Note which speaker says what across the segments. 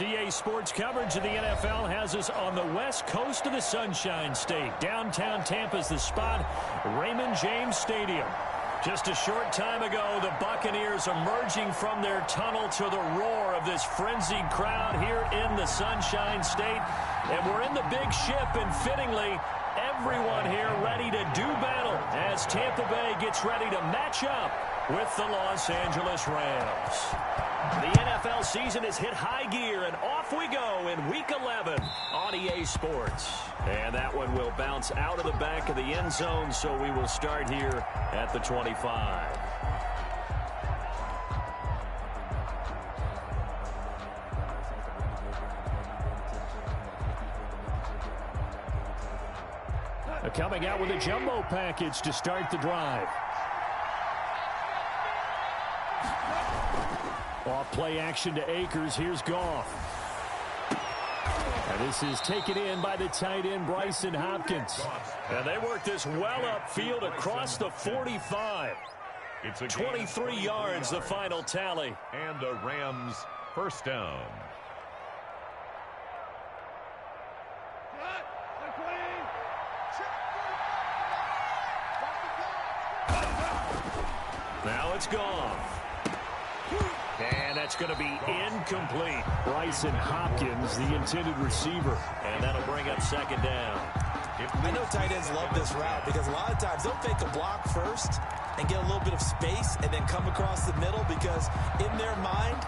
Speaker 1: USDA Sports coverage of the NFL has us on the west coast of the Sunshine State. Downtown Tampa's the spot, Raymond James Stadium. Just a short time ago, the Buccaneers emerging from their tunnel to the roar of this frenzied crowd here in the Sunshine State. And we're in the big ship, and fittingly, everyone here ready to do battle as Tampa Bay gets ready to match up with the Los Angeles Rams. The NFL season has hit high gear, and off we go in Week 11 on EA Sports. And that one will bounce out of the back of the end zone, so we will start here at the 25. Coming out with a jumbo package to start the drive. Off play action to Akers. Here's Goff. And this is taken in by the tight end, Bryson Hopkins. And they work this well upfield across the 45. It's 23 yards, the final tally.
Speaker 2: And the Rams first down.
Speaker 1: Now it's gone. And that's going to be incomplete. Bryson Hopkins, the intended receiver. And that'll bring up second down.
Speaker 3: I know tight ends love this route because a lot of times they'll fake a block first and get a little bit of space and then come across the middle because in their mind,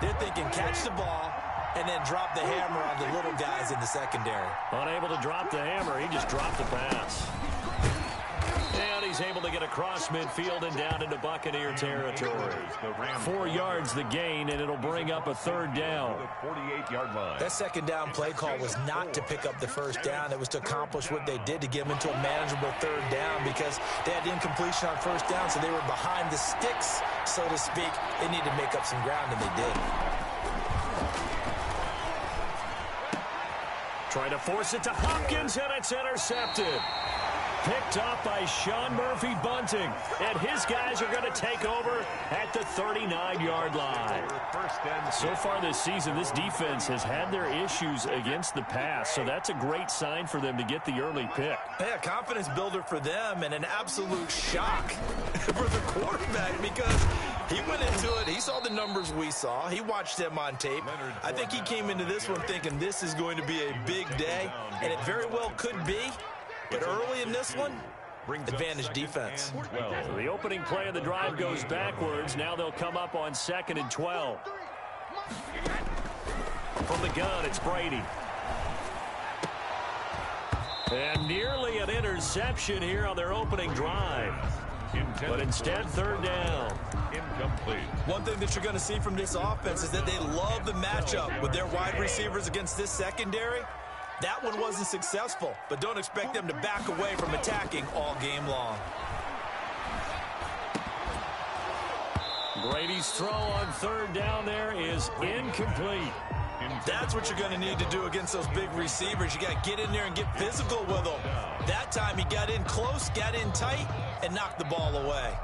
Speaker 3: they're thinking catch the ball and then drop the hammer on the little guys in the secondary.
Speaker 1: Unable to drop the hammer, he just dropped the pass. And he's able to get across midfield and down into Buccaneer territory. 4 yards the gain, and it'll bring up a third down.
Speaker 2: 48-yard line.
Speaker 3: That second down play call was not to pick up the first down. It was to accomplish what they did to get them into a manageable third down because they had incompletion on first down, so they were behind the sticks, so to speak. They needed to make up some ground, and they did.
Speaker 1: Trying to force it to Hopkins, and it's intercepted. Picked off by Sean Murphy-Bunting. And his guys are going to take over at the 39-yard line. So far this season, this defense has had their issues against the pass. So that's a great sign for them to get the early pick.
Speaker 3: Yeah, confidence builder for them and an absolute shock for the quarterback because he went into it. He saw the numbers we saw. He watched them on tape. I think he came into this one thinking this is going to be a big day, and it very well could be. But early in this one, advantage defense.
Speaker 1: So the opening play of the drive goes backwards. Now they'll come up on 2nd and 12. From the gun, it's Brady. And nearly an interception here on their opening drive. But instead, third down.
Speaker 2: Incomplete.
Speaker 3: One thing that you're going to see from this offense is that they love the matchup with their wide receivers against this secondary. That one wasn't successful, but don't expect them to back away from attacking all game long.
Speaker 1: Brady's throw on third down there is incomplete.
Speaker 3: That's what you're going to need to do against those big receivers. You got to get in there and get physical with them. That time he got in close, got in tight, and knocked the ball away.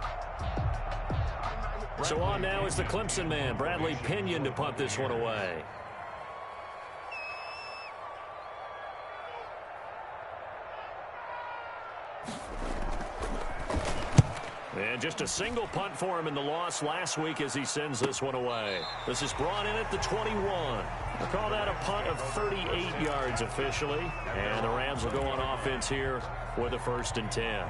Speaker 1: So on now is the Clemson man, Bradley Pinion, to punt this one away. And just a single punt for him in the loss last week as he sends this one away. This is brought in at the 21. We'll call that a punt of 38 yards officially. And the Rams will go on offense here with a 1st and 10.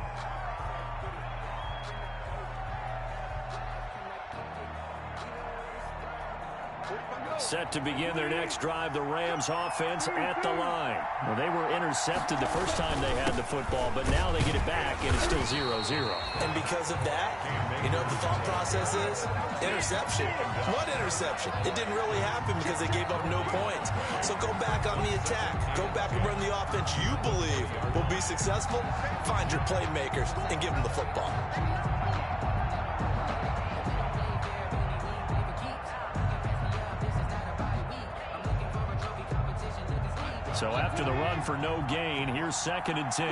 Speaker 1: Set to begin their next drive, the Rams offense at the line. Well, they were intercepted the first time they had the football, but now they get it back, and it's still 0-0.
Speaker 3: And because of that, you know what the thought process is? Interception. What interception? It didn't really happen because they gave up no points. So go back on the attack. Go back and run the offense you believe will be successful. Find your playmakers and give them the football.
Speaker 1: So after the run for no gain, here's 2nd and 10.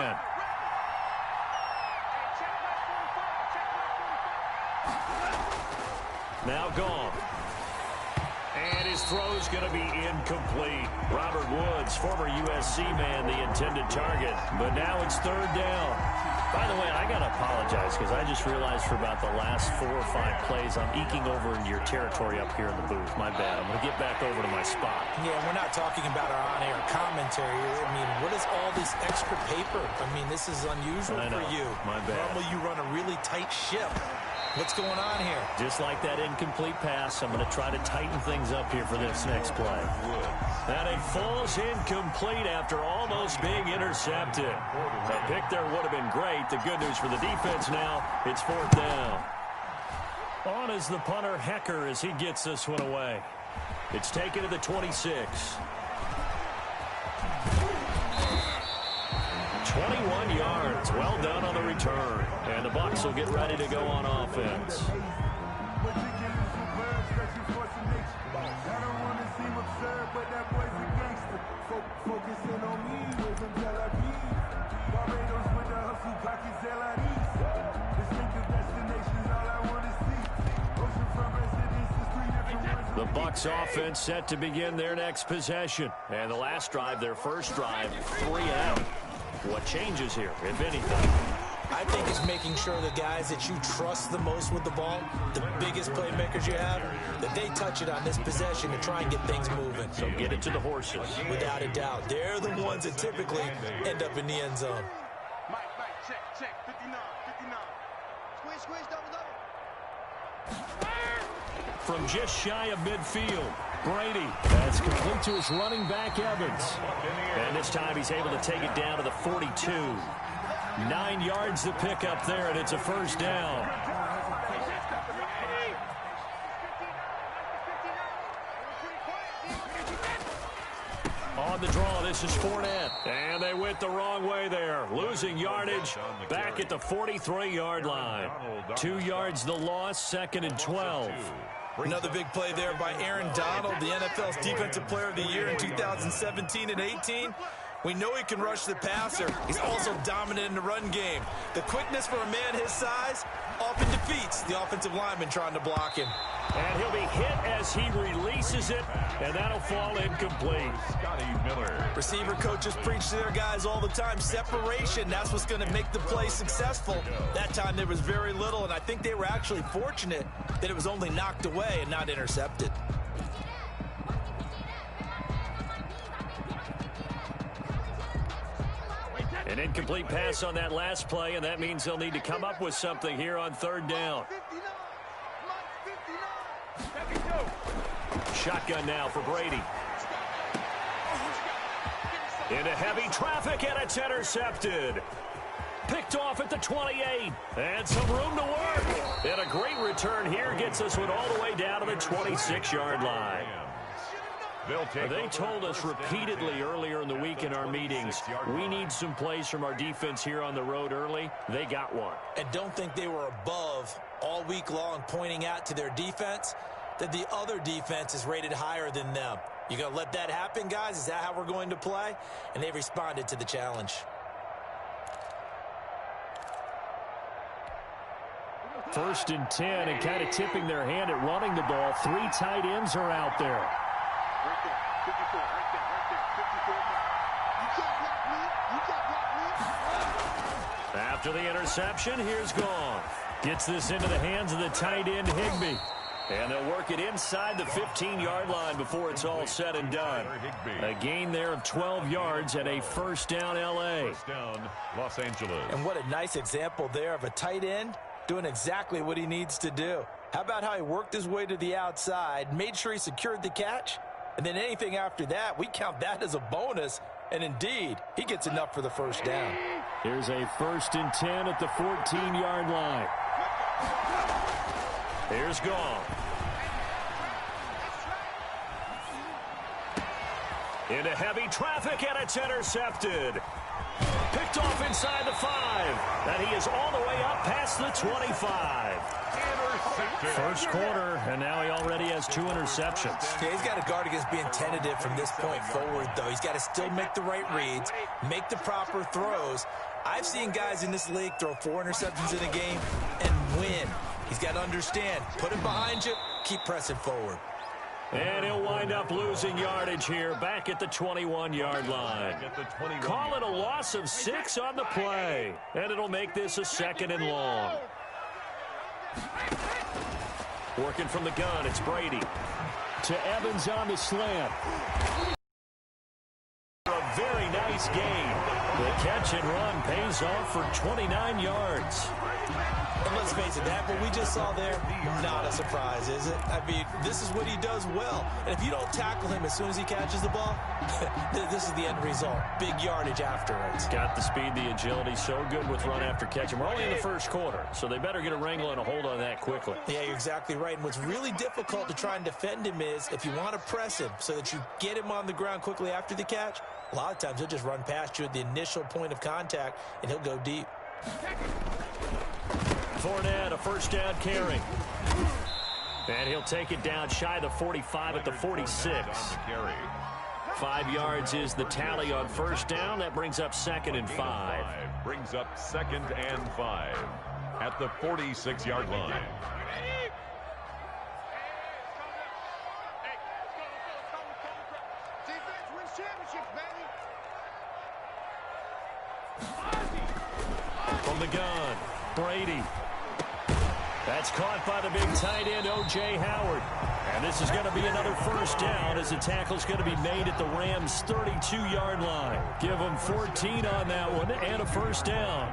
Speaker 1: Now gone. And his throw's going to be incomplete. Robert Woods, former USC man, the intended target. But now it's third down. By the way, I got to apologize because I just realized for about the last 4 or 5 plays, I'm eking over into your territory up here in the booth. My bad. I'm going to get back over to my spot.
Speaker 3: Yeah, we're not talking about our on-air commentary. I mean, what is all this extra paper? I mean, this is unusual for you.
Speaker 1: My bad.
Speaker 3: Normally you run a really tight ship. What's going on here?
Speaker 1: Just like that incomplete pass, I'm going to try to tighten things up here for this next play. And it falls incomplete after almost being intercepted. A pick there would have been great. The good news for the defense now, it's fourth down. On is the punter, Hecker, as he gets this one away. It's taken to the 26. 21 yards. Well done on the return. And the Bucs will get ready to go on offense. The Bucs offense set to begin their next possession. And the last drive, their first drive, 3 and out. What changes here, if anything?
Speaker 3: I think it's making sure the guys that you trust the most with the ball, the biggest playmakers you have, that they touch it on this possession to try and get things moving.
Speaker 1: So get it to the horses.
Speaker 3: Without a doubt. They're the ones that typically end up in the end zone.
Speaker 4: Mike, check. 59. Squeeze, double.
Speaker 1: From just shy of midfield, Brady. That's complete to his running back, Evans. And this time he's able to take it down to the 42. 9 yards to pick up there, and it's a first down. On the draw, this is Fournette. And they went the wrong way there. Losing yardage back at the 43-yard line. 2 yards the loss, 2nd and 12.
Speaker 3: Another big play there by Aaron Donald, the NFL's Defensive Player of the Year in 2017 and 18. We know he can rush the passer. He's also dominant in the run game. The quickness for a man his size often defeats the offensive lineman trying to block him.
Speaker 1: And he'll be hit as he releases it, and that'll fall incomplete.
Speaker 2: Scotty Miller.
Speaker 3: Receiver coaches preach to their guys all the time. Separation, that's what's going to make the play successful. That time there was very little, and I think they were actually fortunate that it was only knocked away and not intercepted.
Speaker 1: An incomplete pass on that last play, and that means they'll need to come up with something here on third down. Shotgun now for Brady. Into heavy traffic, and it's intercepted. Picked off at the 28. And some room to work. And a great return here gets this one all the way down to the 26-yard line. They told us repeatedly earlier in the week in our meetings, we need some plays from our defense here on the road early. They got one.
Speaker 3: And don't think they were above all week long pointing out to their defense that the other defense is rated higher than them. You going to let that happen, guys? Is that how we're going to play? And they responded to the challenge.
Speaker 1: First and 10, and kind of tipping their hand at running the ball. 3 tight ends are out there.
Speaker 4: Right there, 54, right there, 54. You can't block me.
Speaker 1: After the interception, here's Gone. Gets this into the hands of the tight end, Higbee. And they'll work it inside the 15-yard line before it's all said and done. A gain there of 12 yards and a first down L.A.
Speaker 2: First down, Los Angeles.
Speaker 3: And what a nice example there of a tight end doing exactly what he needs to do. How about how he worked his way to the outside, made sure he secured the catch, and then anything after that, we count that as a bonus. And indeed, he gets enough for the first down.
Speaker 1: Here's a first and 10 at the 14-yard line. Here's Gone. Into heavy traffic, and it's intercepted. Picked off inside the 5. And he is all the way up past the 25. First quarter, and now he already has 2 interceptions.
Speaker 3: Yeah, he's got to guard against being tentative from this point forward, though. He's got to still make the right reads, make the proper throws. I've seen guys in this league throw 4 interceptions in a game and win. He's got to understand, put it behind you, keep pressing forward.
Speaker 1: And he'll wind up losing yardage here back at the 21-yard line. Call it a loss of 6 on the play. And it'll make this a 2nd and long. Working from the gun, it's Brady. To Evans on the slant. A very nice gain. The catch and run pays off for 29 yards.
Speaker 3: And let's face it, that what we just saw there, not a surprise, is it? I mean, this is what he does well. And if you don't tackle him as soon as he catches the ball, this is the end result. Big yardage afterwards.
Speaker 1: Got the speed, the agility, so good with run after catch. And we're only in the first quarter, so they better get a wrangle and a hold on that quickly.
Speaker 3: Yeah, you're exactly right. And what's really difficult to try and defend him is if you want to press him so that you get him on the ground quickly after the catch, a lot of times he'll just run past you at the initial point of contact, and he'll go deep.
Speaker 1: Fournette, a first down carry. And he'll take it down shy of the 45 at the 46. 5 yards is the tally on first down. That brings up 2nd and 5.
Speaker 2: Brings up 2nd and 5 at the 46-yard line.
Speaker 1: From the gun, Brady. That's caught by the big tight end, O.J. Howard. And this is going to be another first down as the tackle's going to be made at the Rams' 32-yard line. Give them 14 on that one and a first down.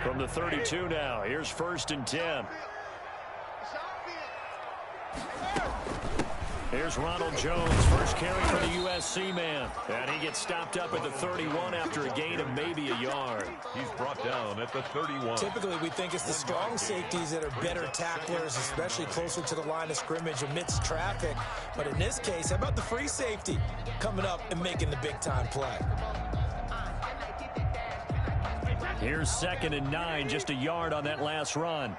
Speaker 1: From the 32 now, here's 1st and 10. Here's Ronald Jones, first carry for the USC man. And he gets stopped up at the 31 after a gain of maybe a yard.
Speaker 2: He's brought down at the 31.
Speaker 3: Typically, we think it's the strong safeties that are better tacklers, especially closer to the line of scrimmage amidst traffic. But in this case, how about the free safety coming up and making the big-time play?
Speaker 1: Here's 2nd and 9, just a yard on that last run.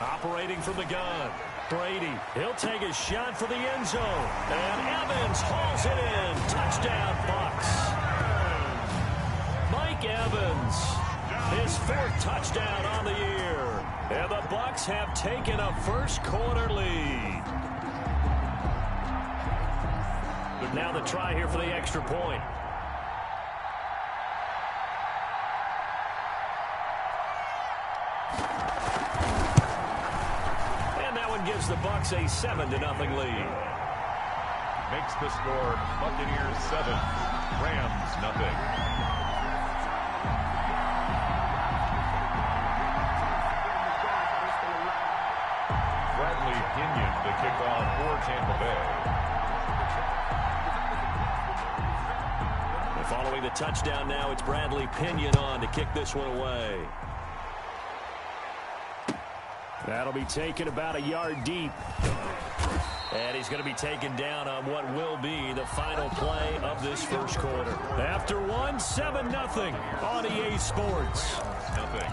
Speaker 1: Operating from the gun, Brady. He'll take a shot for the end zone. And Evans hauls it in. Touchdown, Bucs. Mike Evans, his 4th touchdown on the year. And the Bucs have taken a first quarter lead. Now the try here for the extra point. Gives the Bucs a 7-0 lead.
Speaker 2: Makes the score Buccaneers 7, Rams nothing. Bradley Pinion the kickoff for Tampa Bay.
Speaker 1: And following the touchdown now, it's Bradley Pinion on to kick this one away. That'll be taken about a yard deep. And he's going to be taken down on what will be the final play of this first quarter. After one, 7-0 on EA Sports.
Speaker 2: Nothing.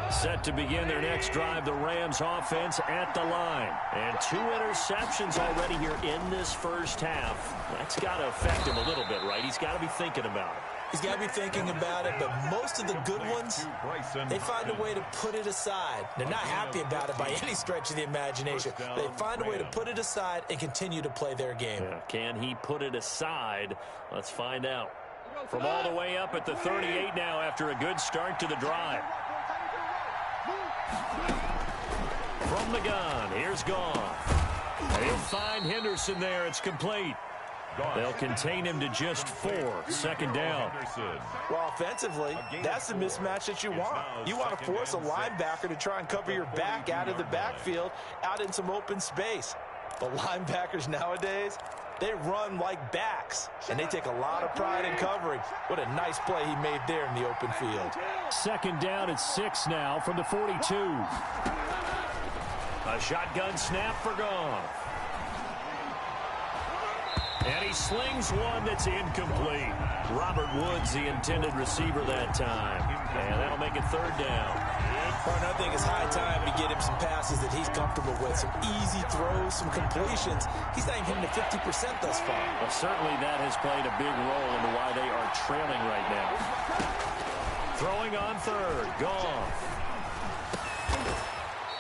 Speaker 1: Set to begin their next drive, the Rams offense at the line. And 2 interceptions already here in this first half. That's got to affect him a little bit, right? He's got to be thinking about it.
Speaker 3: He's got to be thinking about it, but most of the good ones, they find a way to put it aside. They're not happy about it by any stretch of the imagination. They find a way to put it aside and continue to play their game.
Speaker 1: Yeah, can he put it aside? Let's find out. From all the way up at the 38 now after a good start to the drive. From the gun, here's Goff. They'll find Henderson there. It's complete. They'll contain him to just 4. 2nd down.
Speaker 3: Well, offensively, that's the mismatch that you want. You want to force a linebacker to try and cover your back out of the backfield, out in some open space. But linebackers nowadays, they run like backs, and they take a lot of pride in covering. What a nice play he made there in the open field.
Speaker 1: 2nd down at 6 now from the 42. A shotgun snap for Goff. And he slings one that's incomplete. Robert Woods, the intended receiver that time. And that'll make it third down.
Speaker 3: Partner, I think it's high time to get him some passes that he's comfortable with. Some easy throws, some completions. He's not even hitting the 50% thus far.
Speaker 1: Well, certainly that has played a big role into why they are trailing right now. Throwing on third. Goff.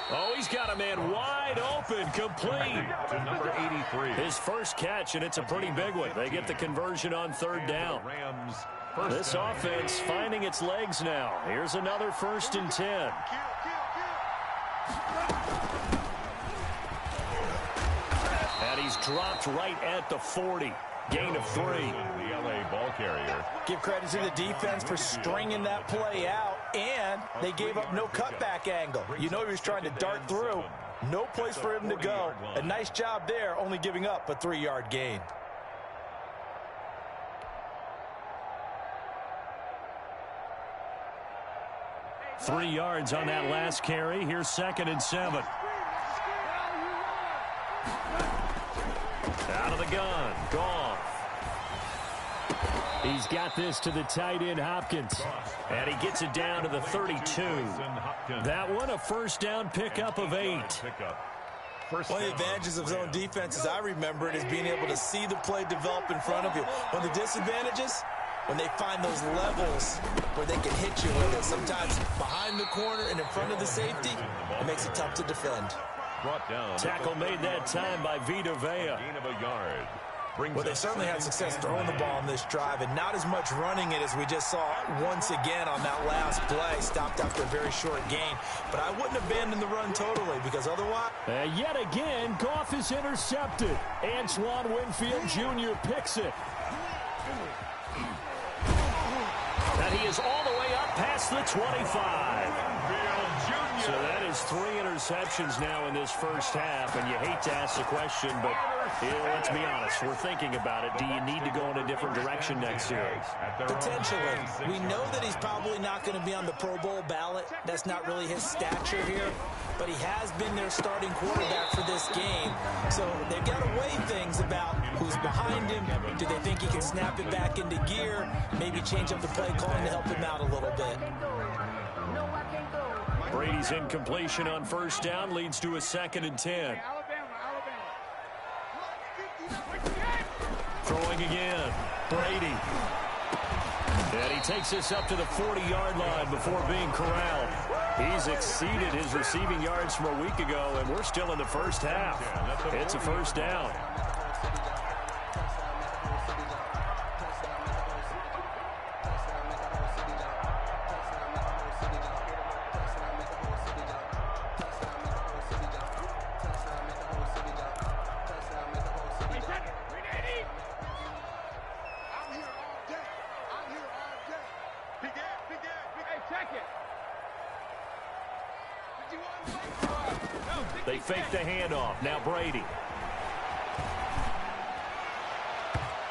Speaker 1: Oh, he's got a man wide open, complete.
Speaker 2: To number 83.
Speaker 1: His first catch, and it's a pretty big one. They get the conversion on third down.
Speaker 2: Rams.
Speaker 1: This offense finding its legs now. Here's another 1st and 10. And he's dropped right at the 40. Gain of 3.
Speaker 2: The LA ball carrier.
Speaker 3: Give credit to the defense for stringing that play out, and they gave up no cutback angle. You know he was trying to dart through. No place for him to go. A nice job there, only giving up a 3-yard gain.
Speaker 1: Three yards on that last carry. Here's 2nd and 7. Out of the gun. Goff. He's got this to the tight end, Hopkins. And he gets it down to the 32. That one, a first down pickup of 8.
Speaker 3: One of the advantages of zone defense, as I remember it, is being able to see the play develop in front of you. One of the disadvantages, when they find those levels where they can hit you with it, sometimes behind the corner and in front of the safety, it makes it tough to defend.
Speaker 2: Brought down.
Speaker 1: Tackle made that time by Vita Vea.
Speaker 2: Gain of a yard.
Speaker 3: Well, they certainly had success throwing the ball on this drive, and not as much running it as we just saw once again on that last play. Stopped after a very short gain. But I wouldn't abandon the run totally, because otherwise...
Speaker 1: Yet again, Goff is intercepted. Antoine Winfield Jr. picks it. And he is all the way up past the 25. So that is 3 interceptions now in this first half, and you hate to ask the question, but let's be honest, we're thinking about it. Do you need to go in a different direction next year?
Speaker 3: Potentially. We know that he's probably not going to be on the Pro Bowl ballot. That's not really his stature here, but he has been their starting quarterback for this game. So they've got to weigh things about who's behind him. Do they think he can snap it back into gear? Maybe change up the play calling to help him out a little bit.
Speaker 1: Brady's incompletion on first down leads to a 2nd and 10. Throwing again. Brady. And he takes this up to the 40-yard line before being corralled. He's exceeded his receiving yards from a week ago, and we're still in the first half. It's a first down. They fake the handoff. Now Brady.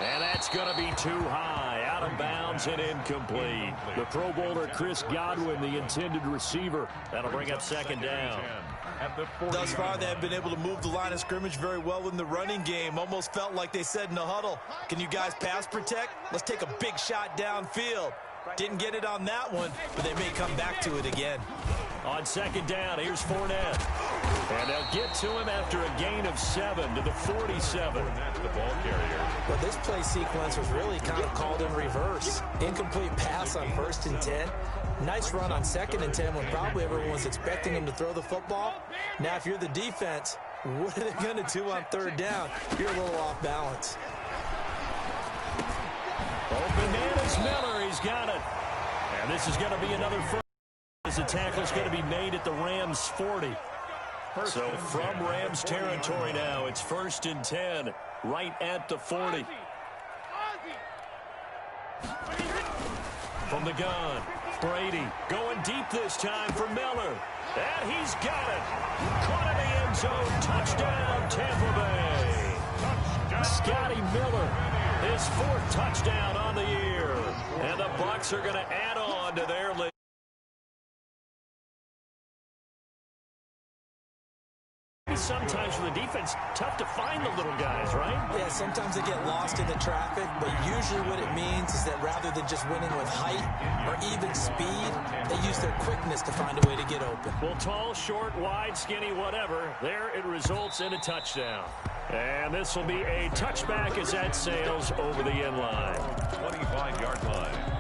Speaker 1: And that's going to be too high. Out of bounds and incomplete. The Pro Bowler Chris Godwin, the intended receiver. That'll bring up 2nd down.
Speaker 3: Thus far, they have been able to move the line of scrimmage very well in the running game. Almost felt like they said in the huddle, can you guys pass protect? Let's take a big shot downfield. Didn't get it on that one, but they may come back to it again.
Speaker 1: On 2nd down, here's Fournette. And they'll get to him after a gain of 7 to the 47.
Speaker 2: That's the ball carrier.
Speaker 3: Well, this play sequence was really kind of called in reverse. Incomplete pass on 1st and 10. Nice run on 2nd and 10 when probably everyone was expecting him to throw the football. Now, if you're the defense, what are they going to do on 3rd down? You're a little off balance.
Speaker 1: Oh, Bananas Miller, he's got it. And this is going to be another first. As the tackle's going to be made at the Rams 40. So from Rams territory now, it's 1st and 10, right at the 40. From the gun, Brady going deep this time for Miller. And he's got it. Caught in the end zone. Touchdown, Tampa Bay. Scotty Miller, his 4th touchdown on the year. And the Bucs are going to add on to their lead. is sometimes for the defense tough to find the little guys, right?
Speaker 3: Yeah, sometimes they get lost in the traffic, but usually what it means is that rather than just winning with height or even speed, they use their quickness to find a way to get open.
Speaker 1: Well, tall, short, wide, skinny, whatever, there it results in a touchdown. And this will be a touchback as that sails over the end line.
Speaker 2: 25-yard line.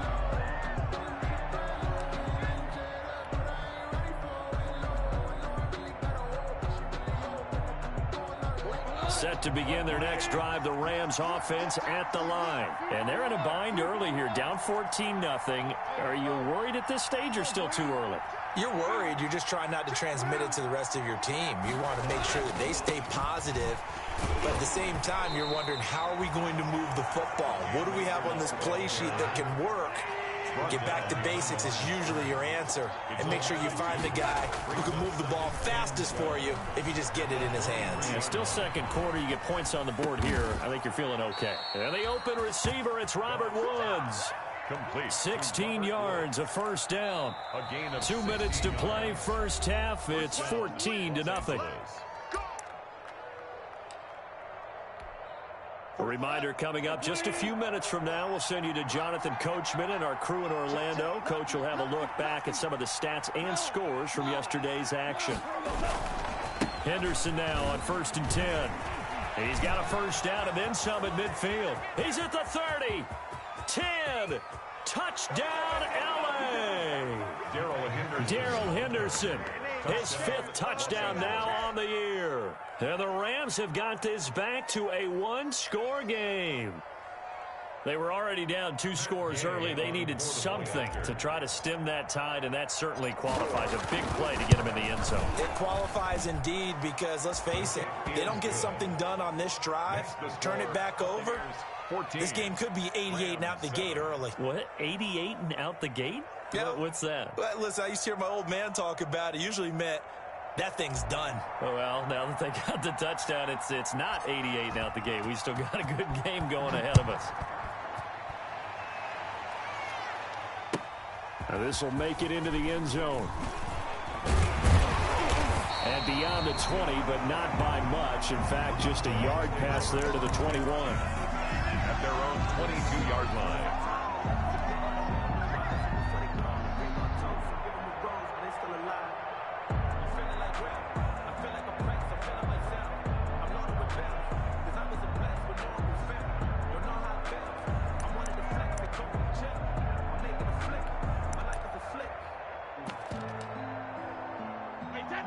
Speaker 1: Set to begin their next drive, the Rams offense at the line. And they're in a bind early here, down 14-0. Are you worried at this stage or still too early?
Speaker 3: You're worried. You're just trying not to transmit it to the rest of your team. You want to make sure that they stay positive. But at the same time, you're wondering, how are we going to move the football? What do we have on this play sheet that can work? Get back to basics is usually your answer. And make sure you find the guy who can move the ball fastest for you if you just get it in his hands.
Speaker 1: Yeah, still second quarter. You get points on the board here. I think you're feeling okay. And the open receiver, it's Robert Woods.
Speaker 2: Complete.
Speaker 1: 16 yards, a first down.
Speaker 2: A gain of
Speaker 1: 2 minutes to play, first half. It's 14-0. A reminder coming up just a few minutes from now. We'll send you to Jonathan Coachman and our crew in Orlando. Coach will have a look back at some of the stats and scores from yesterday's action. Henderson now on 1st and 10. He's got a first down and then some at midfield. He's at the 30. 10. Touchdown, L.A. Darrell Henderson. His 5th touchdown now on the year. And the Rams have got this back to a 1-score game. They were already down 2 scores early. They needed something to try to stem that tide, and that certainly qualifies. A big play to get them in the end zone.
Speaker 3: It qualifies indeed because, let's face it, they don't get something done on this drive, turn it back over, this game could be 88 and out the gate early.
Speaker 1: What? 88 and out the gate?
Speaker 3: Yeah.
Speaker 1: What's that?
Speaker 3: Well, listen, I used to hear my old man talk about it. Usually meant that thing's done.
Speaker 1: Oh, well, now that they got the touchdown, it's not 88 and out the gate. We still got a good game going ahead of us. Now this will make it into the end zone. And beyond the 20, but not by much. In fact, just a yard pass there to the 21.
Speaker 2: At their own 22-yard line.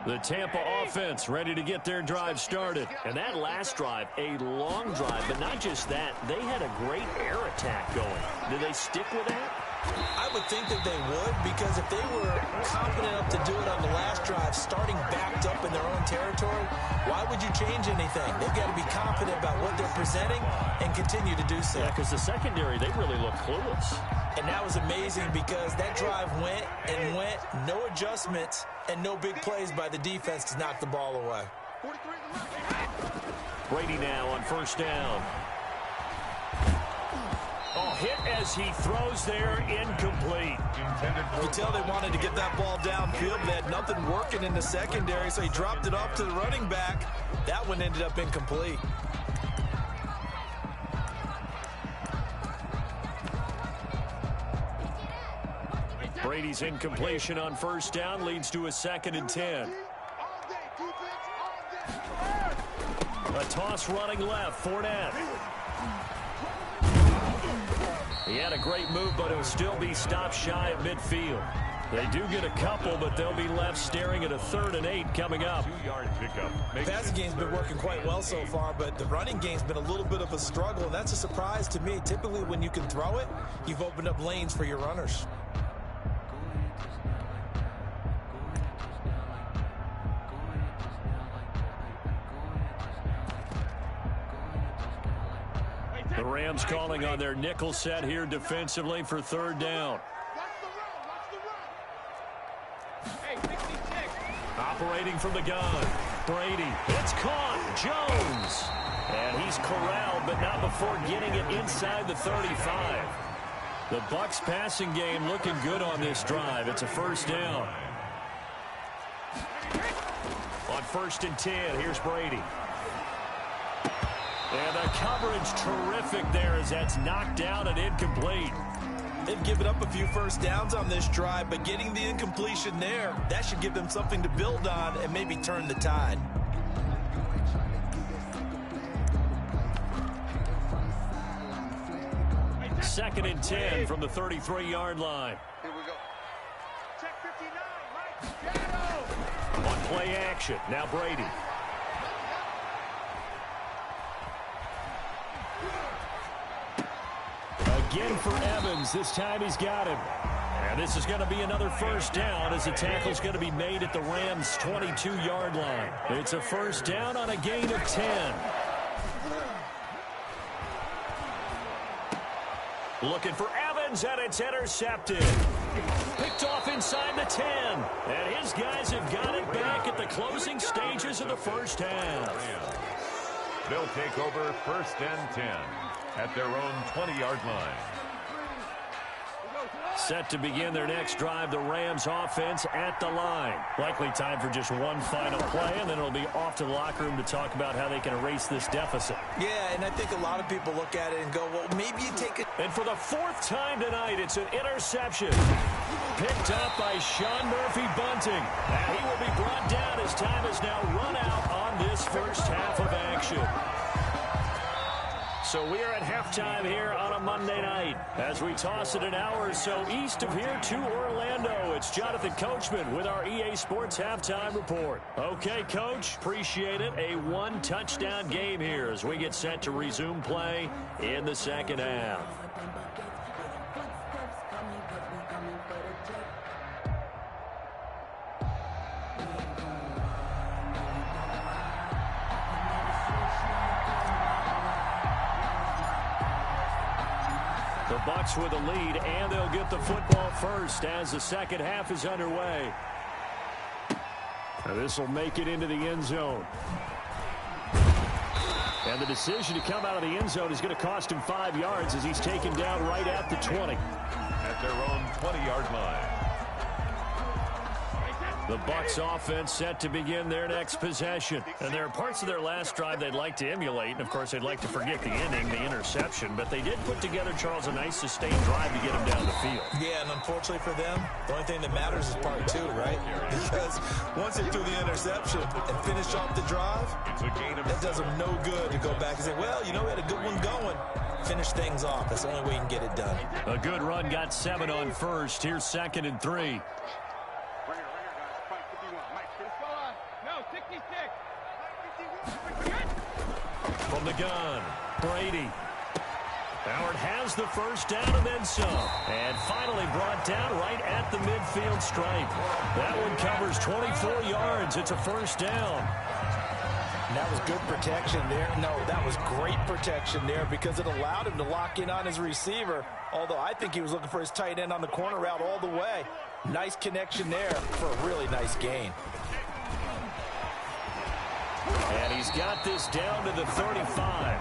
Speaker 1: The Tampa offense ready to get their drive started. And that last drive, a long drive, but not just that. They had a great air attack going. Did they stick with that?
Speaker 3: I would think that they would, because if they were confident enough to do it on the last drive, starting backed up in their own territory, why would you change anything? They've got to be confident about what they're presenting and continue to do so.
Speaker 1: Yeah, because the secondary, they really look clueless.
Speaker 3: And that was amazing because that drive went and went, no adjustments, and no big plays by the defense to knock the ball away.
Speaker 1: Brady now on first down. Oh, hit as he throws there, incomplete.
Speaker 3: You could tell they wanted to get that ball downfield. They had nothing working in the secondary, so he dropped it off to the running back. That one ended up incomplete.
Speaker 1: Brady's incompletion on first down leads to a 2nd and 10. A toss running left, Fournette. He had a great move, but it'll still be stopped shy of midfield. They do get a couple, but they'll be left staring at a 3rd and 8 coming up.
Speaker 2: 2-yard pickup.
Speaker 3: The passing game's been working quite well so far, but the running game's been a little bit of a struggle, and that's a surprise to me. Typically, when you can throw it, you've opened up lanes for your runners.
Speaker 1: The Rams calling on their nickel set here defensively for 3rd down. Operating from the gun. Brady. It's caught. Jones. And he's corralled, but not before getting it inside the 35. The Bucs passing game looking good on this drive. It's a first down. On 1st and 10, here's Brady. And the coverage terrific there as that's knocked down and incomplete.
Speaker 3: They've given up a few first downs on this drive, but getting the incompletion there, that should give them something to build on and maybe turn the tide.
Speaker 1: Second and 10 from the 33-yard line.
Speaker 4: Here we go. Check 59, Mike. Shadow.
Speaker 1: On play action, now Brady. Again for Evans. This time he's got him. And this is going to be another first down as the tackle's going to be made at the Rams' 22-yard line. It's a first down on a gain of 10. Looking for Evans, and it's intercepted. Picked off inside the 10. And his guys have got it back at the closing stages of the first half.
Speaker 2: They'll take over 1st and 10 at their own 20-yard line.
Speaker 1: Set to begin their next drive, the Rams offense at the line. Likely time for just one final play, and then it'll be off to the locker room to talk about how they can erase this deficit.
Speaker 3: Yeah, and I think a lot of people look at it and go, well, maybe you take it.
Speaker 1: And for the 4th time tonight, it's an interception. Picked up by Sean Murphy-Bunting. And he will be brought down as time has now run out on this first half of action. So we are at halftime here on a Monday night. As we toss it an hour or so east of here to Orlando, it's Jonathan Coachman with our EA Sports Halftime Report. Okay, Coach, appreciate it. A one-touchdown game here as we get set to resume play in the second half. The Bucs with a lead, and they'll get the football first as the second half is underway. This will make it into the end zone. And the decision to come out of the end zone is going to cost him 5 yards as he's taken down right at the 20.
Speaker 2: At their own 20-yard line.
Speaker 1: The Bucs offense set to begin their next possession. And there are parts of their last drive they'd like to emulate. And, of course, they'd like to forget the ending, the interception. But they did put together, Charles, a nice sustained drive to get them down the field.
Speaker 3: Yeah, and unfortunately for them, the only thing that matters is part 2, right? Because once they threw the interception and finished off the drive, that does them no good to go back and say, well, you know, we had a good one going. Finish things off. That's the only way you can get it done.
Speaker 1: A good run got 7 on first. Here's 2nd and 3. From the gun, Brady. Howard has the first down and then some. And finally brought down right at the midfield stripe. That one covers 24 yards. It's a first down.
Speaker 3: And that was good protection there. No, that was great protection there because it allowed him to lock in on his receiver. Although I think he was looking for his tight end on the corner route all the way. Nice connection there for a really nice gain.
Speaker 1: And he's got this down to the 35.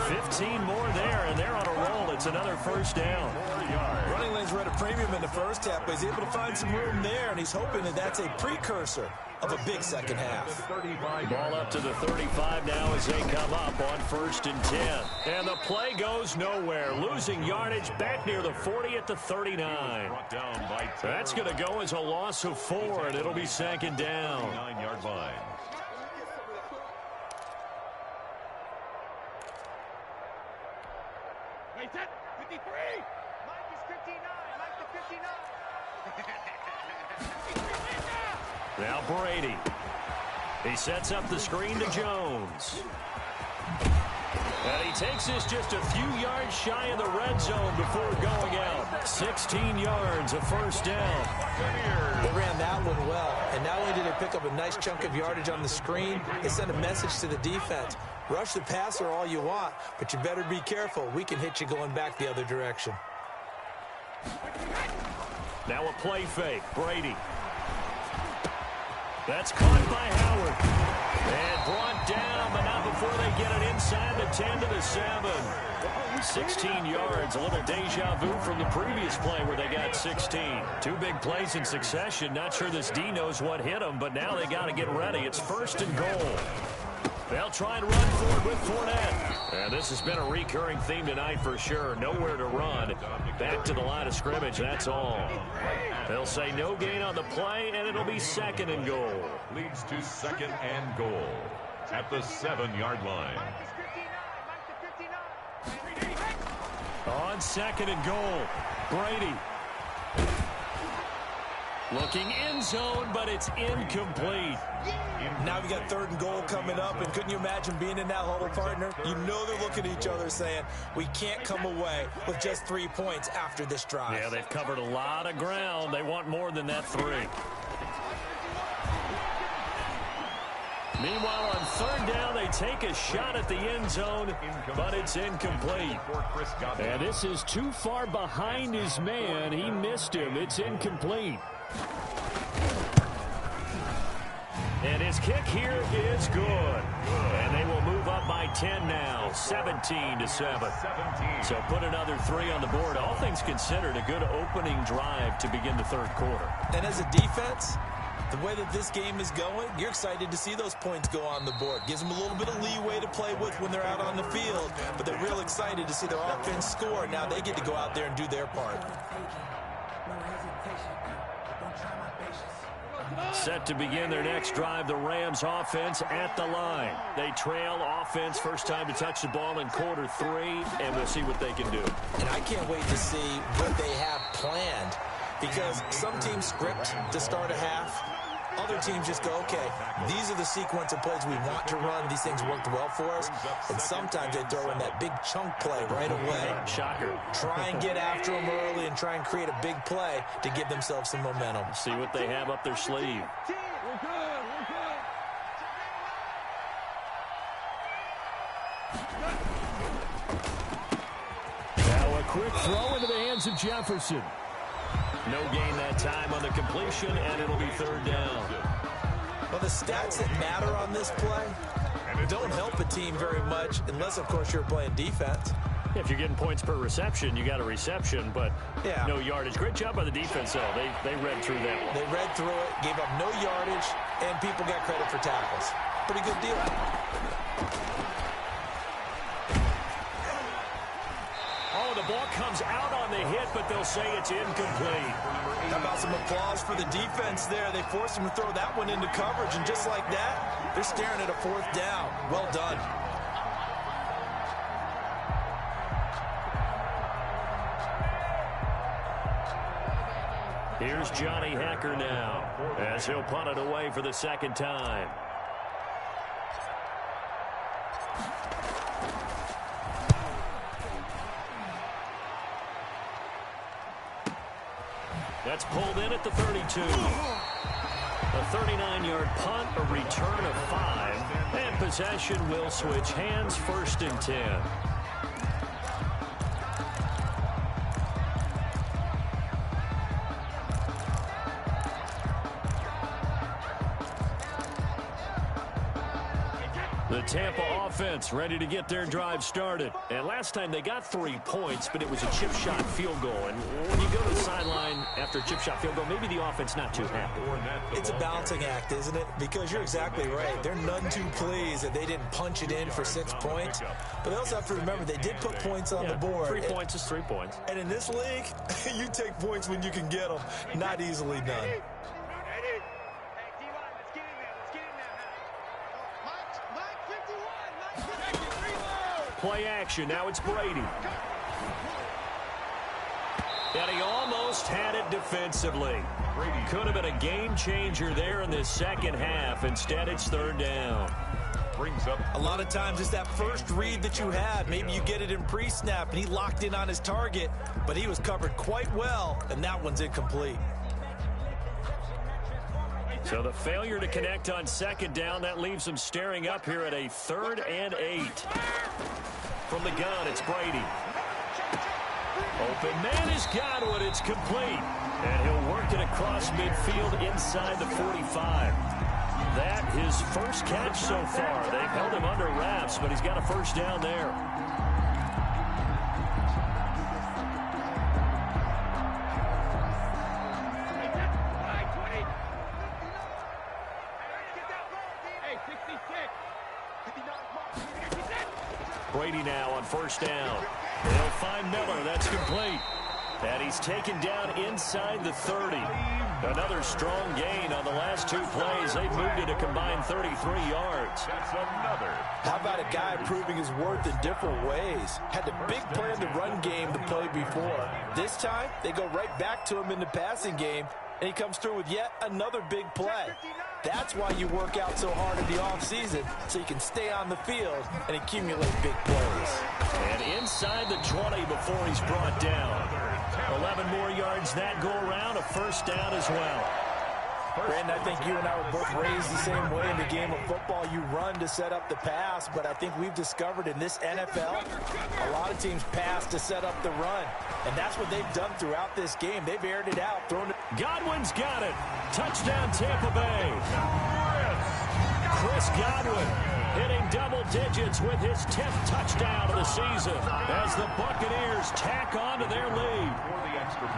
Speaker 1: 15 more there, and they're on a roll. It's another first down.
Speaker 3: Running lanes were at a premium in the first half, but he's able to find some room there, and he's hoping that that's a precursor of a big second half.
Speaker 1: Ball up to the 35 now as they come up on 1st and 10. And the play goes nowhere. Losing yardage back near the 40 at the 39. That's going to go as a loss of 4, and it'll be 2nd down.
Speaker 2: 9-yard line.
Speaker 4: Wait, 53! Mike is 59. Mike the 59.
Speaker 1: Now Brady. He sets up the screen to Jones. And he takes this just a few yards shy of the red zone before going out. 16 yards, a first down.
Speaker 3: They ran that one well, and not only did they pick up a nice chunk of yardage on the screen, they sent a message to the defense. Rush the passer all you want, but you better be careful. We can hit you going back the other direction.
Speaker 1: Now a play fake. Brady. That's caught by Howard. And brought down, but not before they get it inside the 10 to the 7. 16 yards, a little deja vu from the previous play where they got 16. Two big plays in succession. Not sure this D knows what hit them, but now they got to get ready. It's 1st and goal. They'll try and run for it with Fournette. And this has been a recurring theme tonight for sure. Nowhere to run. Back to the line of scrimmage, that's all. They'll say no gain on the play, and it'll be 2nd and goal.
Speaker 2: Leads to 2nd and goal at the 7-yard line.
Speaker 1: On 2nd and goal, Brady. Looking end zone, but it's incomplete.
Speaker 3: Now we got 3rd and goal coming up, and couldn't you imagine being in that huddle, partner? You know they're looking at each other saying, we can't come away with just 3 points after this drive.
Speaker 1: Yeah, they've covered a lot of ground. They want more than that 3. Meanwhile, on 3rd down, they take a shot at the end zone, but it's incomplete. And this is too far behind his man. He missed him. It's incomplete. And his kick here is good. And they will move up by 10 now, 17 to 7. So put another 3 on the board. All things considered, a good opening drive to begin the 3rd quarter.
Speaker 3: And as a defense, the way that this game is going, you're excited to see those points go on the board. Gives them a little bit of leeway to play with when they're out on the field, but they're real excited to see their offense score. Now they get to go out there and do their part.
Speaker 1: Set to begin their next drive, the Rams offense at the line. They trail offense, first time to touch the ball in quarter 3, and we'll see what they can do.
Speaker 3: And I can't wait to see what they have planned, because some teams script to start a half. Other teams just go, okay, these are the sequence of plays we want to run. These things worked well for us. And sometimes they throw in that big chunk play right away.
Speaker 1: Shocker.
Speaker 3: Try and get after them early and try and create a big play to give themselves some momentum.
Speaker 1: See what they have up their sleeve. Now a quick throw into the hands of Jefferson. No gain that time on the completion, and it'll be 3rd down.
Speaker 3: Well, the stats that matter on this play don't help a team very much unless, of course, you're playing defense.
Speaker 1: If you're getting points per reception, you got a reception, but no yardage. Great job by the defense, though. They read through that one.
Speaker 3: They read through it, gave up no yardage, and people got credit for tackles. Pretty good deal.
Speaker 1: Oh, the ball comes out on the hit, but they'll say it's incomplete.
Speaker 3: How about some applause for the defense there? They forced him to throw that one into coverage, and just like that, they're staring at a 4th down. Well done.
Speaker 1: Here's Johnny Hacker now, as he'll punt it away for the 2nd time. That's pulled in at the 32. A 39-yard punt, a return of 5, and possession will switch hands, 1st and 10. The Tampa offense ready to get their drive started. And last time they got 3 points, but it was a chip shot field goal. And when you go to the sideline after a chip shot field goal, maybe the offense not too happy.
Speaker 3: It's a balancing act, isn't it? Because you're exactly right. They're none too pleased that they didn't punch it in for 6 points. But they also have to remember they did put points on the board.
Speaker 1: 3 points is 3 points.
Speaker 3: And in this league, you take points when you can get them. Not easily done.
Speaker 1: Play action. Now it's Brady. And he almost had it defensively. Could have been a game changer there in this 2nd half. Instead, it's 3rd down.
Speaker 2: Brings up.
Speaker 3: A lot of times it's that first read that you had. Maybe you get it in pre-snap, and he locked in on his target, but he was covered quite well, and that one's incomplete.
Speaker 1: So the failure to connect on 2nd down, that leaves them staring up here at a 3rd and 8. From the gun, it's Brady. Open man has got it. It's complete. And he'll work it across midfield inside the 45. that his first catch so far. They've held him under wraps, but he's got a first down there. Brady now on first down. They'll find Miller. That's complete. And he's taken down inside the 30. Another strong gain on the last two plays. They've moved it a combined 33 yards.
Speaker 2: That's another.
Speaker 3: How about a guy proving his worth in different ways? Had the big play in the run game to play before. This time, they go right back to him in the passing game, and he comes through with yet another big play. That's why you work out so hard in the offseason, so you can stay on the field and accumulate big plays.
Speaker 1: And inside the 20 before he's brought down. 11 more yards that go around, a first down as well.
Speaker 3: Brandon, I think you and I were both raised the same way in the game of football. You run to set up the pass, but I think we've discovered in this NFL, a lot of teams pass to set up the run. And that's what they've done throughout this game. They've aired it out, thrown it.
Speaker 1: Godwin's got it. Touchdown, Tampa Bay. Chris Godwin hitting double digits with his 10th touchdown of the season as the Buccaneers tack on to their lead.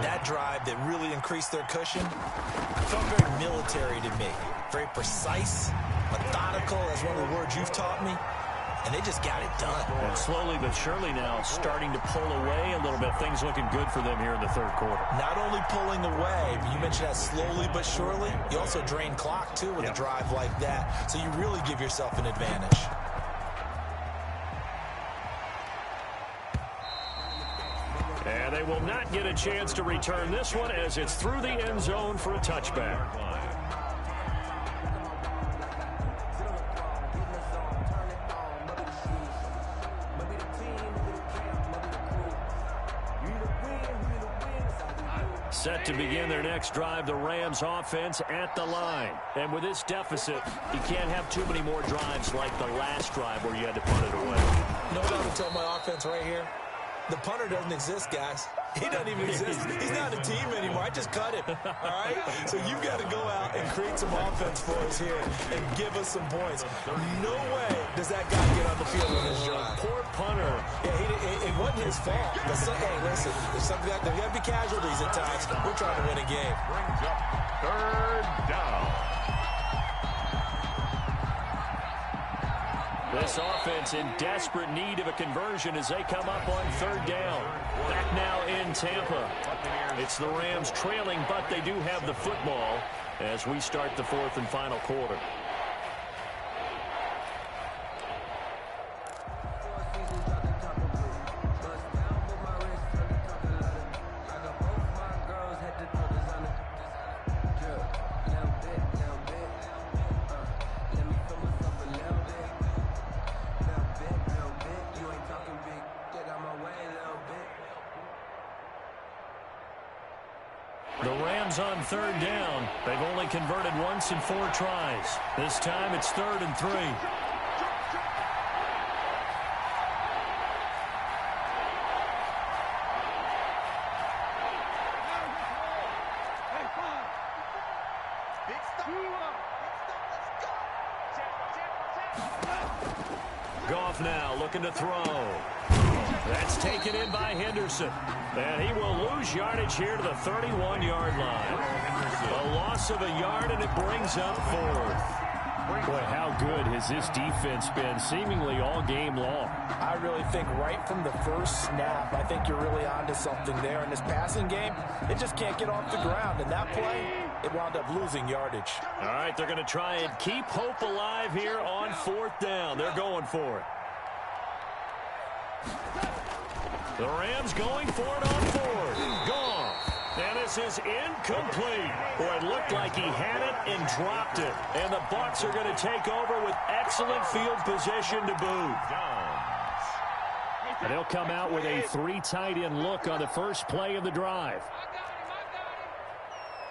Speaker 3: That drive that really increased their cushion felt very military to me. Very precise, methodical, that's one of the words you've taught me. And they just got it done.
Speaker 1: And slowly but surely now starting to pull away a little bit. Things looking good for them here in the third quarter.
Speaker 3: Not only pulling away, but you mentioned that slowly but surely. You also drain clock, too, with a drive like that. So you really give yourself an advantage.
Speaker 1: And they will not get a chance to return this one as it's through the end zone for a touchback. Set to begin their next drive, the Rams offense at the line. And with this deficit, you can't have too many more drives like the last drive where you had to punt it away.
Speaker 3: No doubt to tell my offense right here. The punter doesn't exist, guys. He doesn't even exist. He's not a team anymore. I just cut him. All right? So you've got to go out and create some offense for us here and give us some points. No way does that guy get on the field in this drive.
Speaker 1: Poor punter.
Speaker 3: Yeah, it wasn't his fault. But hey, listen, there's something like there got to be casualties at times. We're trying to win a game.
Speaker 2: Brings up third down.
Speaker 1: This offense in desperate need of a conversion as they come up on third down. Back now in Tampa. It's the Rams trailing, but they do have the football as we start the fourth and final quarter. On third down, they've only converted once in 4 tries. This time it's 3rd and 3. Goff now looking to throw. That's taken in by Henderson. And he will lose yardage here to the 31-yard line. A loss of a yard, and it brings up 4th. Boy, how good has this defense been seemingly all game long?
Speaker 3: I really think right from the first snap, I think you're really onto something there. In this passing game, it just can't get off the ground. And that play, it wound up losing yardage.
Speaker 1: All right, they're going to try and keep hope alive here on 4th down. They're going for it. The Rams going for it on 4th. Gone. And this is incomplete. Boy, it looked like he had it and dropped it. And the Bucs are going to take over with excellent field position to boot. And they'll come out with a 3 tight end look on the first play of the drive.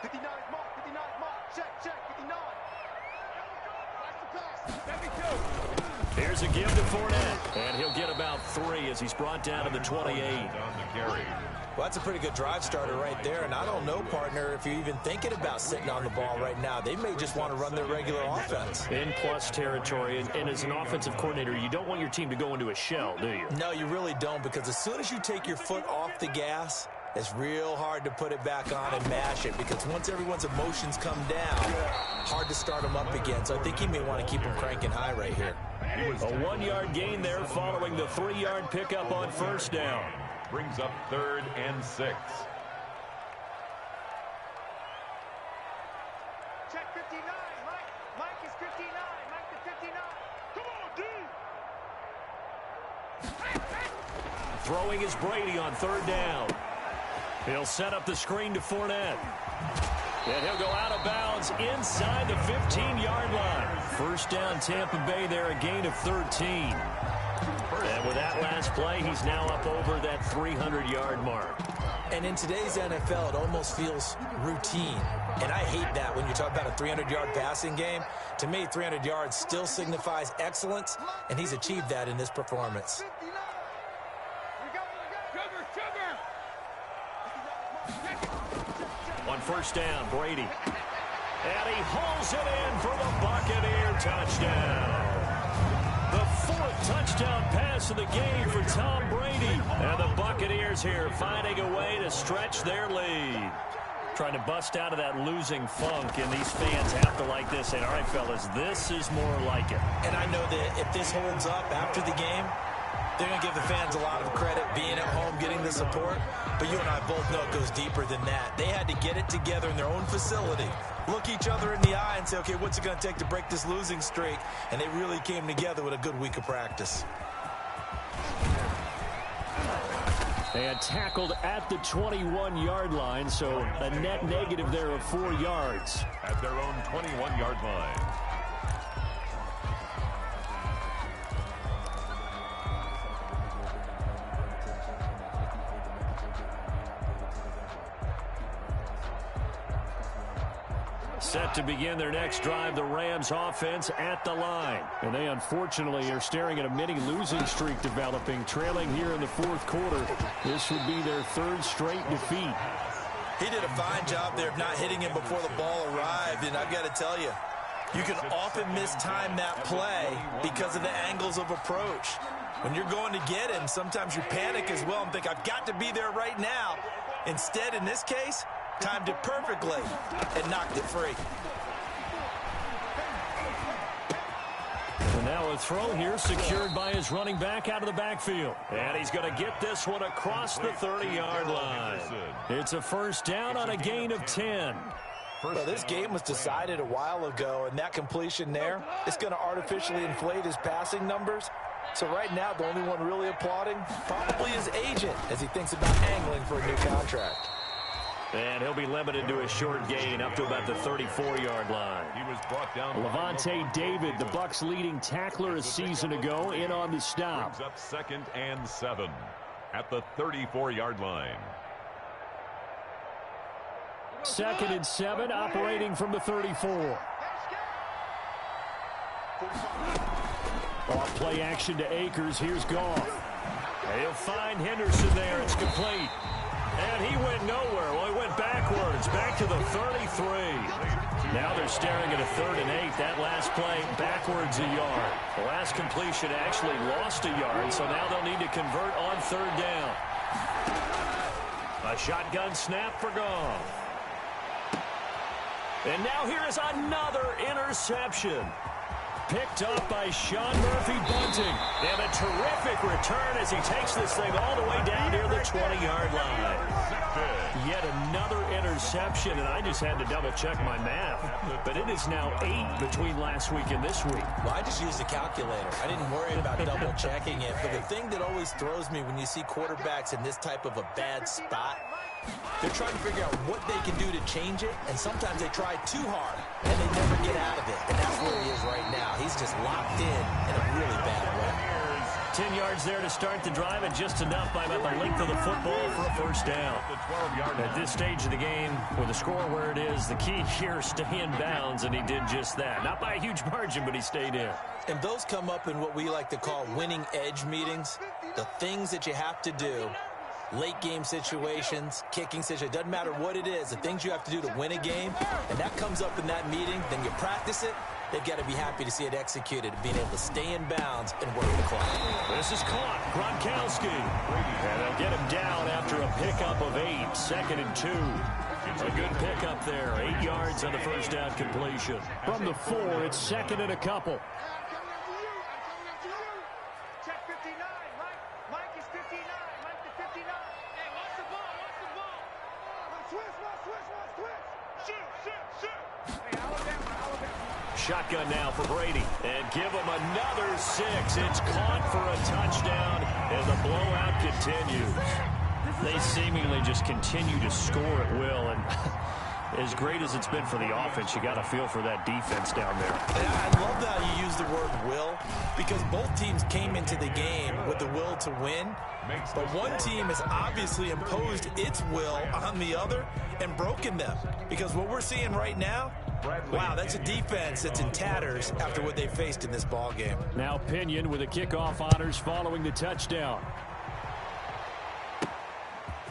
Speaker 4: 59 mark, 59 mark. Check, 59. Watch the pass. 72.
Speaker 1: Here's a give to Fournette. And he'll get about 3 as he's brought down to the 28.
Speaker 2: On the carry.
Speaker 3: Well, that's a pretty good drive starter right there, and I don't know, partner, if you're even thinking about sitting on the ball right now. They may just want to run their regular offense.
Speaker 1: In plus territory, and as an offensive coordinator, you don't want your team to go into a shell, do you?
Speaker 3: No, you really don't, because as soon as you take your foot off the gas, it's real hard to put it back on and mash it, because once everyone's emotions come down, hard to start them up again. So I think he may want to keep them cranking high right here.
Speaker 1: A 1-yard gain there following the 3-yard pickup on first down.
Speaker 2: Brings up 3rd and 6.
Speaker 4: Check 59. Mike is 59. Mike to 59. Come on, dude.
Speaker 1: Throwing is Brady on 3rd down. He'll set up the screen to Fournette. And he'll go out of bounds inside the 15-yard line. First down, Tampa Bay there, a gain of 13. And with that last play, he's now up over that 300-yard mark.
Speaker 3: And in today's NFL, it almost feels routine. And I hate that when you talk about a 300-yard passing game. To me, 300 yards still signifies excellence, and he's achieved that in this performance.
Speaker 1: On first down, Brady. And he hauls it in for the Buccaneer touchdown. The 4th touchdown pass of the game for Tom Brady. And the Buccaneers here finding a way to stretch their lead. Trying to bust out of that losing funk, and these fans have to like this. And all right, fellas, this is more like it.
Speaker 3: And I know that if this holds up after the game, they're going to give the fans a lot of credit being at home, getting the support. But you and I both know it goes deeper than that. They had to get it together in their own facility, look each other in the eye and say, okay, what's it going to take to break this losing streak? And they really came together with a good week of practice.
Speaker 1: And tackled at the 21-yard line, so a net negative there of 4 yards.
Speaker 2: At their own 21-yard line.
Speaker 1: Set to begin their next drive, the Rams offense at the line. And they unfortunately are staring at a mini losing streak developing, trailing here in the 4th quarter. This would be their 3rd straight defeat.
Speaker 3: He did a fine job there of not hitting him before the ball arrived, and I've got to tell you, you can often mistime that play because of the angles of approach. When you're going to get him, sometimes you panic as well and think, I've got to be there right now. Instead, in this case, timed it perfectly and knocked it free.
Speaker 1: And now a throw here secured by his running back out of the backfield. And he's going to get this one across the 30-yard line. It's a first down on a gain of 10.
Speaker 3: Well, this game was decided a while ago, and that completion there is going to artificially inflate his passing numbers. So right now, the only one really applauding probably his agent as he thinks about angling for a new contract.
Speaker 1: And he'll be limited to a short gain up to about the 34-yard line.
Speaker 2: He was brought down.
Speaker 1: Levante David, the Bucs' leading tackler a season ago, in on the stop.
Speaker 2: Brings up 2nd and 7 at the 34-yard line.
Speaker 1: 2nd and 7, operating from the 34. Off play action to Akers. Here's Goff. He'll find Henderson there. It's complete. And he went nowhere. Well, he went backwards, back to the 33. Now they're staring at a 3rd and 8. That last play, backwards a yard. The last completion actually lost a yard, so now they'll need to convert on 3rd down. A shotgun snap for Goff. And now here is another interception. Picked up by Sean Murphy-Bunting. And a terrific return as he takes this thing all the way down near the 20-yard line. Yet another interception, and I just had to double-check my math. But it is now 8 between last week and this week.
Speaker 3: Well, I just used a calculator. I didn't worry about double-checking it. But the thing that always throws me when you see quarterbacks in this type of a bad spot, they're trying to figure out what they can do to change it, and sometimes they try too hard, and they never get out of it. And that's where he is right now. He's just locked in a really bad way.
Speaker 1: 10 yards there to start the drive, and just enough by about the length of the football for a first down. At this stage of the game, with the score where it is, the key here, stay in bounds, and he did just that. Not by a huge margin, but he stayed in.
Speaker 3: And those come up in what we like to call winning edge meetings, the things that you have to do late game situations, kicking situations, doesn't matter what it is, the things you have to do to win a game, and that comes up in that meeting, then you practice it, they've got to be happy to see it executed, being able to stay in bounds and work the clock.
Speaker 1: This is caught. Gronkowski. And they'll get him down after a pickup of 8. 2nd and 2. A good pickup there. 8 yards on the first down completion. From the 4, it's 2nd and a couple.
Speaker 4: Check 59. Mike is 59. Mike to 59. Hey, watch the ball. Watch the ball. Switch. Shoot. Hey, Alabama.
Speaker 1: Shotgun now for Brady. And give him another 6. It's caught for a touchdown, and the blowout continues. They seemingly just continue to score at will, and as great as it's been for the offense, you got to feel for that defense down there.
Speaker 3: I love how you use the word will, because both teams came into the game with the will to win, but one team has obviously imposed its will on the other and broken them, because what we're seeing right now, wow, that's a defense that's in tatters after what they faced in this ball game.
Speaker 1: Now Pinion with the kickoff honors following the touchdown.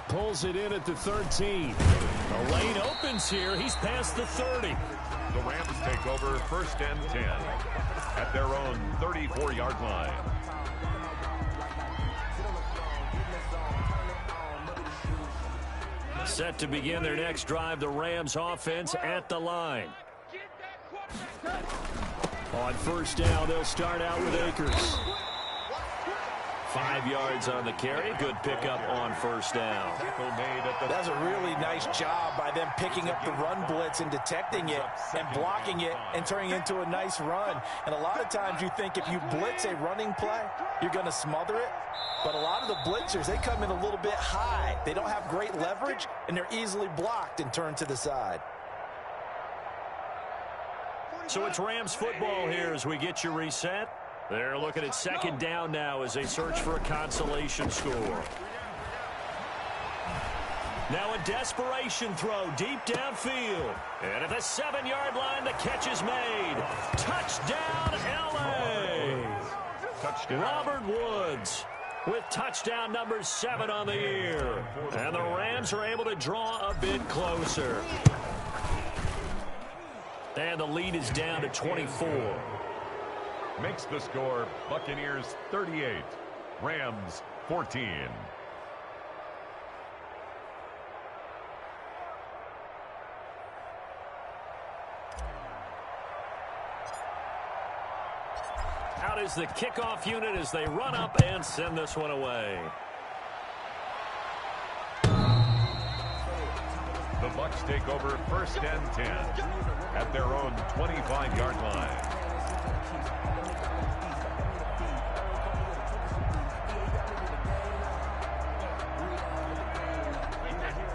Speaker 1: Pulls it in at the 13. The lane opens here. He's past the 30.
Speaker 2: The Rams take over 1st and 10 at their own 34-yard line.
Speaker 1: Set to begin their next drive, the Rams offense at the line. On 1st down, they'll start out with Akers. 5 yards on the carry. Good pickup on 1st down.
Speaker 3: That's a really nice job by them picking up the run blitz and detecting it and blocking it and turning it into a nice run. And a lot of times you think if you blitz a running play, you're going to smother it. But a lot of the blitzers, they come in a little bit high. They don't have great leverage, and they're easily blocked and turned to the side.
Speaker 1: So it's Rams football here as we get you reset. They're looking at 2nd down now as they search for a consolation score. Now a desperation throw deep downfield. And at the 7-yard line, the catch is made. Touchdown, L.A. Touchdown. Robert Woods with touchdown number 7 on the year. And the Rams are able to draw a bit closer. And the lead is down to 24.
Speaker 2: Makes the score Buccaneers 38, Rams 14.
Speaker 1: Out is the kickoff unit as they run up and send this one away.
Speaker 2: The Bucs take over 1st and 10 at their own 25-yard line.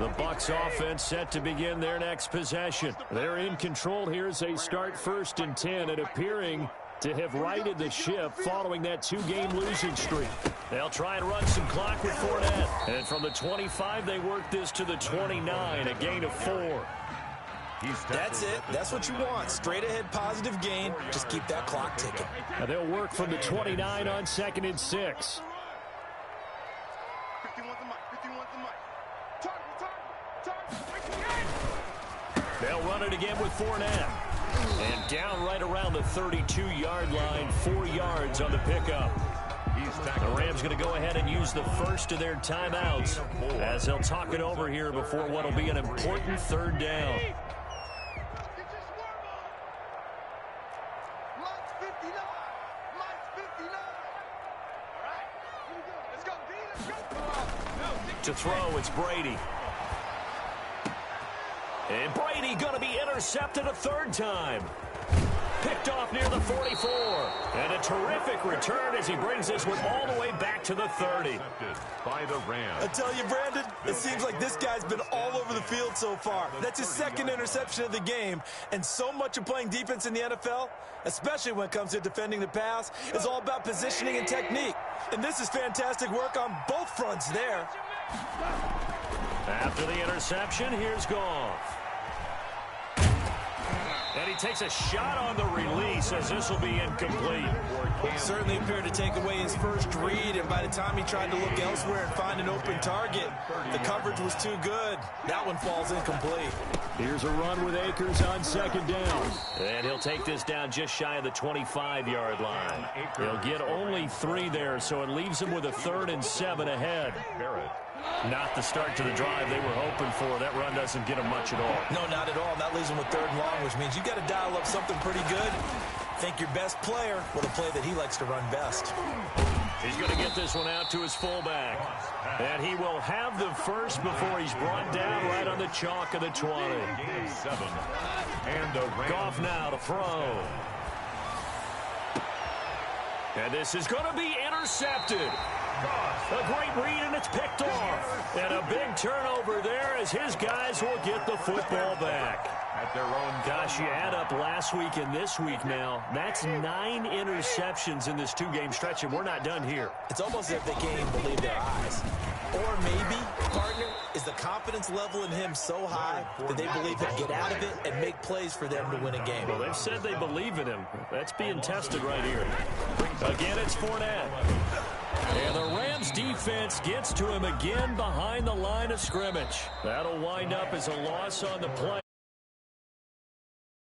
Speaker 1: The Bucs offense set to begin their next possession. They're in control here as they start 1st and 10 and appearing to have righted the ship following that 2-game losing streak. They'll try and run some clock with Fournette. And from the 25, they work this to the 29, a gain of 4.
Speaker 3: That's it. That's what you want. Straight ahead positive gain. Just keep that clock ticking.
Speaker 1: Now they'll work from the 29 on 2nd and 6. They'll run it again with Fournette. And down right around the 32-yard line, 4 yards on the pickup. The Rams going to go ahead and use the first of their timeouts as they'll talk it over here before what will be an important 3rd down. To throw, it's Brady. And Brady going to be intercepted a 3rd time. Picked off near the 44. And a terrific return as he brings this one all the way back to the 30.
Speaker 2: By the Rams.
Speaker 3: I tell you, Brandon, it seems like this guy's been all over the field so far. That's his 2nd interception of the game. And so much of playing defense in the NFL, especially when it comes to defending the pass, is all about positioning and technique. And this is fantastic work on both fronts there.
Speaker 1: After the interception, here's Goff. And he takes a shot on the release as this will be incomplete.
Speaker 3: Certainly appeared to take away his first read, and by the time he tried to look elsewhere and find an open target, the coverage was too good. That one falls incomplete.
Speaker 1: Here's a run with Akers on second down. And he'll take this down just shy of the 25-yard line. He'll get only 3 there, so it leaves him with a 3rd and 7 ahead. Not the start to the drive they were hoping for. That run doesn't get him much at all.
Speaker 3: No, not at all. And that leaves him with 3rd and long, which means you've got to dial up something pretty good. Think your best player with a play that he likes to run best.
Speaker 1: He's going to get this one out to his fullback. And he will have the first before he's brought down right on the chalk of the 20. Goff now to throw. And this is going to be intercepted. A great read, and it's picked off. And a big turnover there as his guys will get the football back. Gosh, you add up last week and this week now. That's 9 interceptions in this 2-game stretch, and we're not done here.
Speaker 3: It's almost as if they can't even believe their eyes. Or maybe, partner, is the confidence level in him so high that they believe he'll get out of it and make plays for them to win a game.
Speaker 1: Well, they've said they believe in him. That's being tested right here. Again, it's Fournette. And the Rams defense gets to him again behind the line of scrimmage. That'll wind up as a loss on the play.